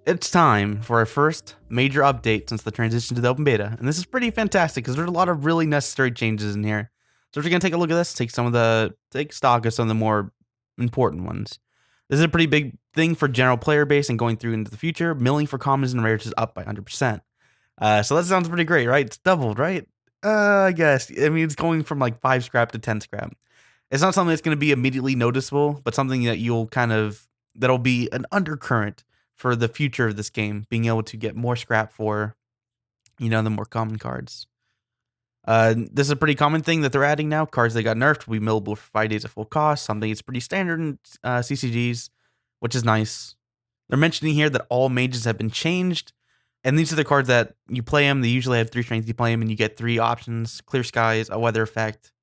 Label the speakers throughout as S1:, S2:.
S1: It's time for our first major update since the transition to the open beta, and this is pretty fantastic because there's a lot of really necessary changes in here. So we're gonna take a look at this, take stock of some of the more important ones. This is a pretty big thing for general player base and going through into the future. Milling for commons and rares is up by 100%. So that sounds pretty great, right? It's doubled, right? I guess. I mean, it's going from like 5 scrap to 10 scrap. It's not something that's going to be immediately noticeable, but something that that'll be an undercurrent for the future of this game, being able to get more scrap for, the more common cards. This is a pretty common thing that they're adding now. Cards that got nerfed will be millable for 5 days at full cost, something that's pretty standard in CCGs, which is nice. They're mentioning here that all mages have been changed, and these are the cards that you play them. They usually have 3 strength. You play them, and you get 3 options: Clear Skies, a Weather Effect,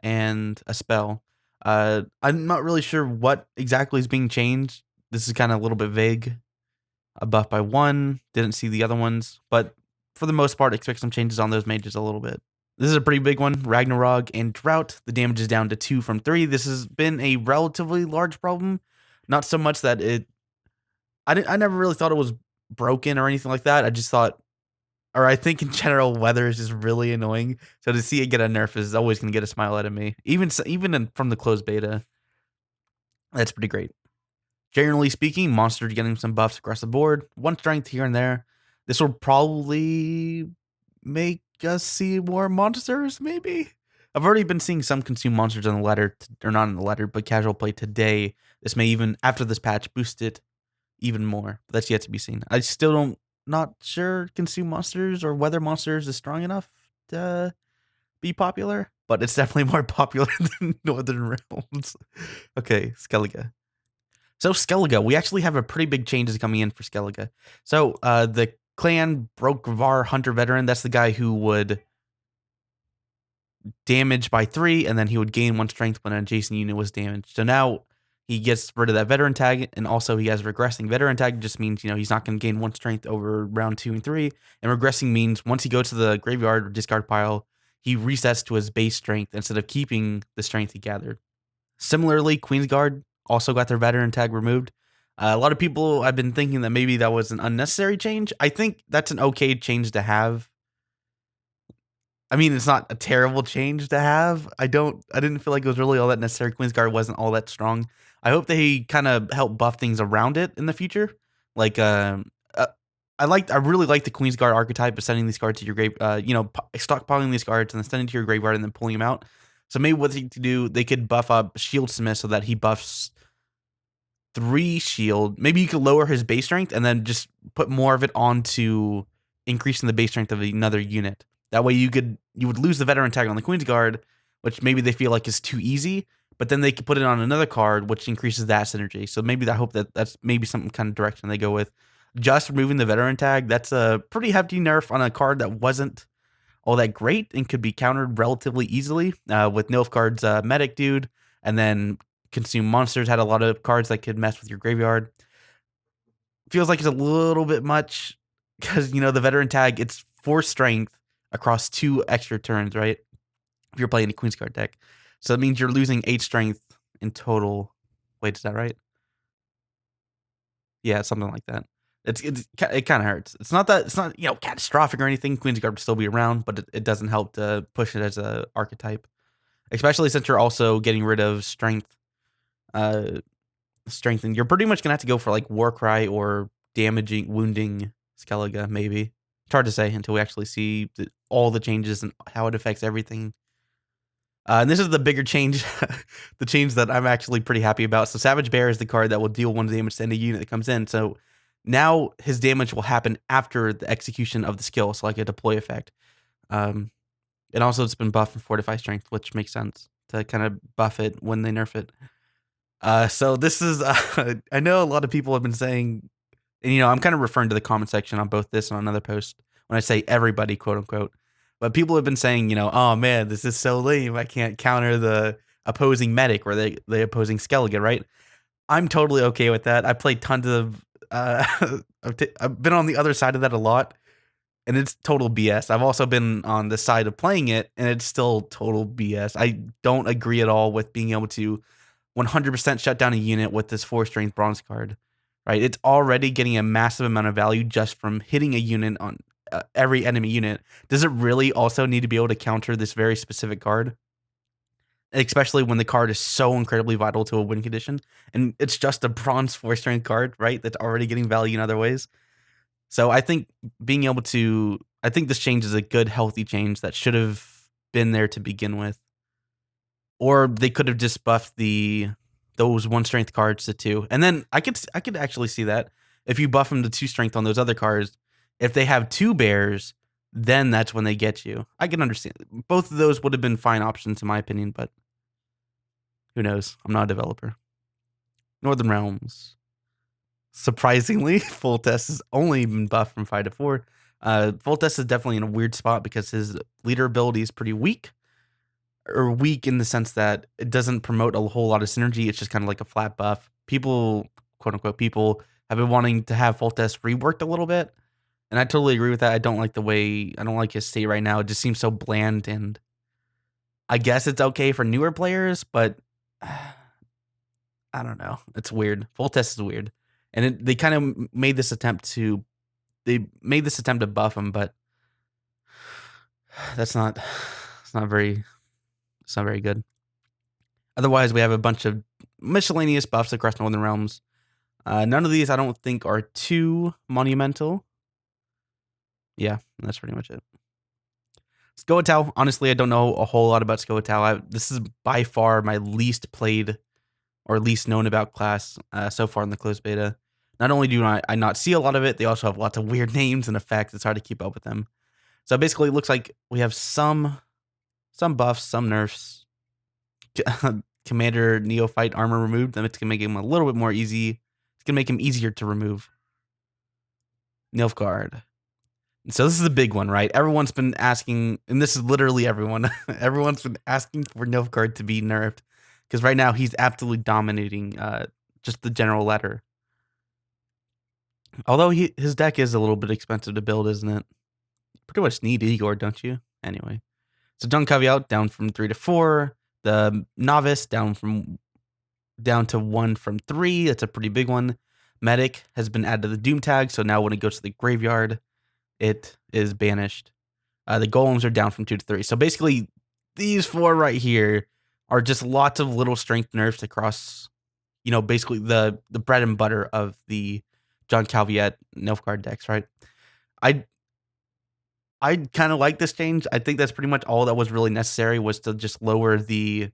S1: and a spell. I'm not really sure what exactly is being changed. This is kind of a little bit vague. A buff by 1, didn't see the other ones, but for the most part, expect some changes on those mages a little bit. This is a pretty big one. Ragnarok and Drought, the damage is down to 2 from 3. This has been a relatively large problem. Not so much that I never really thought it was broken or anything like that. I just thought, or I think in general, weather is just really annoying. So to see it get a nerf is always going to get a smile out of me. Even from the closed beta, that's pretty great. Generally speaking, monsters are getting some buffs across the board. 1 strength here and there. This will probably make us see more monsters, maybe? I've already been seeing some consume monsters on the ladder, or not in the ladder, but casual play today. This may even, after this patch, boost it even more. But that's yet to be seen. I still not sure consume monsters or weather monsters is strong enough to be popular, but it's definitely more popular than Northern Realms. Okay, Skellige. So Skellige, we actually have a pretty big changes coming in for Skellige. So the clan Brokvar Hunter Veteran, that's the guy who would damage by 3, and then he would gain 1 strength when an adjacent unit was damaged. So now he gets rid of that veteran tag, and also he has regressing. Veteran tag just means, he's not going to gain 1 strength over round 2 and 3. And regressing means once he goes to the graveyard or discard pile, he resets to his base strength instead of keeping the strength he gathered. Similarly, Queensguard also got their veteran tag removed. A lot of people have been thinking that maybe that was an unnecessary change. I think that's an okay change to have. I mean, it's not a terrible change to have. I didn't feel like it was really all that necessary. Queensguard wasn't all that strong. I hope they kind of help buff things around it in the future. Like, I really like the Queensguard archetype of sending these cards to your grave, stockpiling these cards and then sending to your graveyard and then pulling them out. So maybe what they could do, they could buff up Shield Smith so that he buffs 3 shield. Maybe you could lower his base strength and then just put more of it onto increasing the base strength of another unit. That way you would lose the veteran tag on the Queensguard, which maybe they feel like is too easy, but then they could put it on another card, which increases that synergy. So maybe I hope that's maybe some kind of direction they go with. Just removing the veteran tag, that's a pretty hefty nerf on a card that wasn't all that great and could be countered relatively easily with Nilfgaard's medic dude, and then consume monsters had a lot of cards that could mess with your graveyard. Feels like it's a little bit much because, the veteran tag, it's 4 strength across 2 extra turns, right? If you're playing a Queensguard deck. So that means you're losing 8 strength in total. Wait, is that right? Yeah, something like that. It kind of hurts. It's not catastrophic or anything. Queensguard will still be around, but it doesn't help to push it as a archetype, especially since you're also getting rid of strength. Strength, and you're pretty much gonna have to go for like Warcry or wounding Skellige. Maybe it's hard to say until we actually see all the changes and how it affects everything. And this is the bigger change, the change that I'm actually pretty happy about. So Savage Bear is the card that will deal 1 damage to any unit that comes in. So now his damage will happen after the execution of the skill, so like a deploy effect. And also it's been buffed from 4 to 5 strength, which makes sense to kind of buff it when they nerf it. So this is, I know a lot of people have been saying, and I'm kind of referring to the comment section on both this and on another post when I say everybody, quote unquote. But people have been saying, oh man, this is so lame. I can't counter the opposing medic or the opposing Skellige, right? I'm totally okay with that. I played tons of, I've been on the other side of that a lot, and it's total BS. I've also been on the side of playing it, and it's still total BS. I don't agree at all with being able to 100% shut down a unit with this 4 strength bronze card. right? It's already getting a massive amount of value just from hitting a unit on every enemy unit. Does it really also need to be able to counter this very specific card? Especially when the card is so incredibly vital to a win condition, and it's just a bronze 4 strength card, right? That's already getting value in other ways. So I think I think this change is a good, healthy change that should have been there to begin with. Or they could have just buffed those 1 strength cards to 2. And then I could actually see that. If you buff them to 2 strength on those other cards, if they have 2 bears, then that's when they get you. I can understand. Both of those would have been fine options in my opinion, but who knows? I'm not a developer. Northern Realms. Surprisingly, full test has only been buffed from 5 to 4. Full test is definitely in a weird spot because his leader ability is pretty weak. Or weak in the sense that it doesn't promote a whole lot of synergy. It's just kind of like a flat buff. People, quote unquote, people have been wanting to have full test reworked a little bit. And I totally agree with that. I don't like his state right now. It just seems so bland, and I guess it's okay for newer players, but I don't know. It's weird. Full test is weird. And they kind of made this attempt to buff him, but it's not very good. Otherwise, we have a bunch of miscellaneous buffs across Northern Realms. None of these I don't think are too monumental. Yeah, that's pretty much it. Scoi'tael, honestly, I don't know a whole lot about Scoi'tael. This is by far my least played or least known about class so far in the closed beta. Not only do I not see a lot of it, they also have lots of weird names and effects. It's hard to keep up with them. So basically, it looks like we have some buffs, some nerfs. Commander Neophyte armor removed. Then it's gonna make him a little bit more easy. It's gonna make him easier to remove. Nilfgaard. So this is a big one, right? Everyone's been asking, and this is literally everyone. Everyone's been asking for Nilfgaard to be nerfed because right now he's absolutely dominating just the general ladder. Although his deck is a little bit expensive to build, isn't it? Pretty much need Igor, don't you? Anyway, so John Caveat down from 3 to 4. The Novice down to 1 from 3. That's a pretty big one. Medic has been added to the Doom tag, so now when it goes to the graveyard, it is banished. The Golems are down from 2 to 3. So basically, these 4 right here are just lots of little strength nerfs across, basically the bread and butter of the John Caveat Nilfgaard decks, right? I kind of like this change. I think that's pretty much all that was really necessary, was to just lower the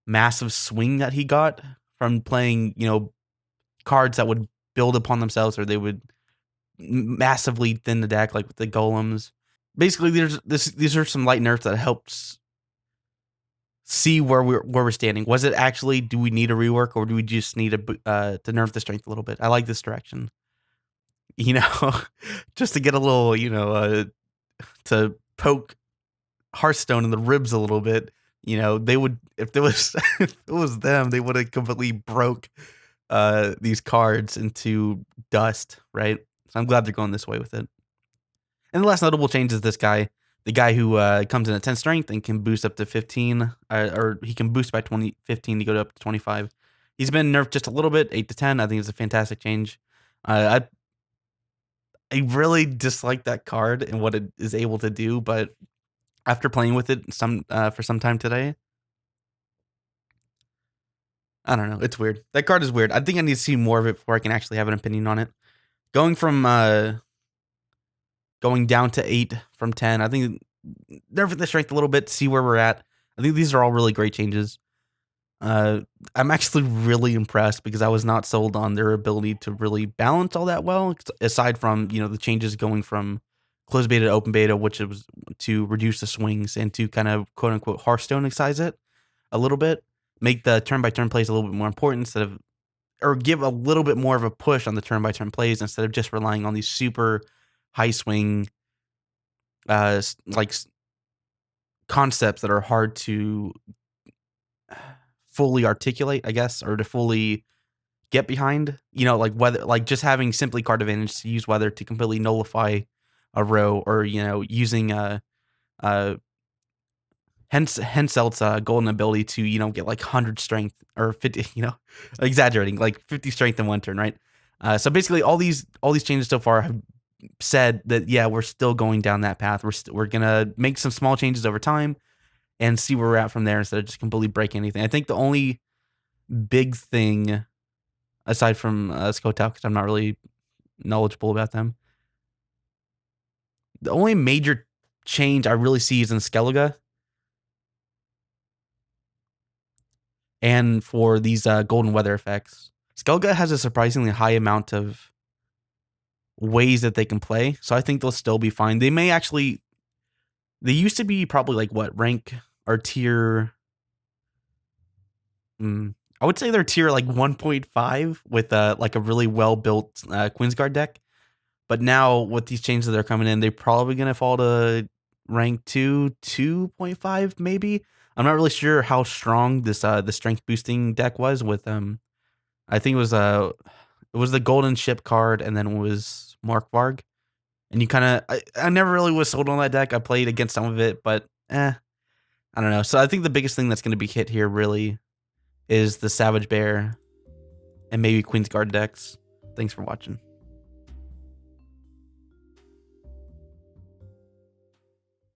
S1: massive swing that he got from playing, cards that would build upon themselves, or they would massively thin the deck, like with the golems. Basically, these are some light nerfs that helps see where we're standing. Was it actually, do we need a rework, or do we just need to nerf the strength a little bit? I like this direction. Just to get a little, to poke Hearthstone in the ribs a little bit. They would, if it was them, they would have completely broke these cards into dust, right? So I'm glad they're going this way with it. And the last notable change is this guy, the guy who comes in at 10 strength and can boost up to 15, or he can boost by 15 to go up to 25. He's been nerfed just a little bit, 8 to 10. I think it's a fantastic change. I really dislike that card and what it is able to do, but after playing with it for some time today, I don't know. It's weird. That card is weird. I think I need to see more of it before I can actually have an opinion on it. Going down to 8 from 10, I think nerf the strength a little bit, see where we're at. I think these are all really great changes. I'm actually really impressed because I was not sold on their ability to really balance all that well, aside from, the changes going from closed beta to open beta, which was to reduce the swings and to kind of quote unquote Hearthstone-ize it a little bit, make the turn-by-turn plays a little bit more important or give a little bit more of a push on the turn-by-turn plays instead of just relying on these super high swing, like concepts that are hard to fully articulate, I guess, or to fully get behind. Like weather, like just having simply card advantage to use weather to completely nullify a row, or using Henselt's golden ability to get like 100 strength or 50, exaggerating, like 50 strength in one turn, right? So basically, all these changes so far have said that yeah, we're still going down that path. We're gonna make some small changes over time and see where we're at from there instead of just completely breaking anything. I think the only big thing aside from scoi'tael, because I'm not really knowledgeable about them, the only major change I really see is in Skellige. And for these golden weather effects, Skellige has a surprisingly high amount of ways that they can play, so I think they'll still be fine. They may actually, they used to be probably like what rank or tier. I would say they're tier like 1.5 with like a really well built Queensguard deck. But now with these changes that are coming in, they're probably gonna fall to rank 2.5 maybe. I'm not really sure how strong this the strength boosting deck was with I think it was the golden ship card and then it was Mark Varg. And you kind of I never really was sold on that deck. I played against some of it, but I don't know. So I think the biggest thing that's going to be hit here really is the Savage Bear and maybe Queensguard decks. Thanks for watching.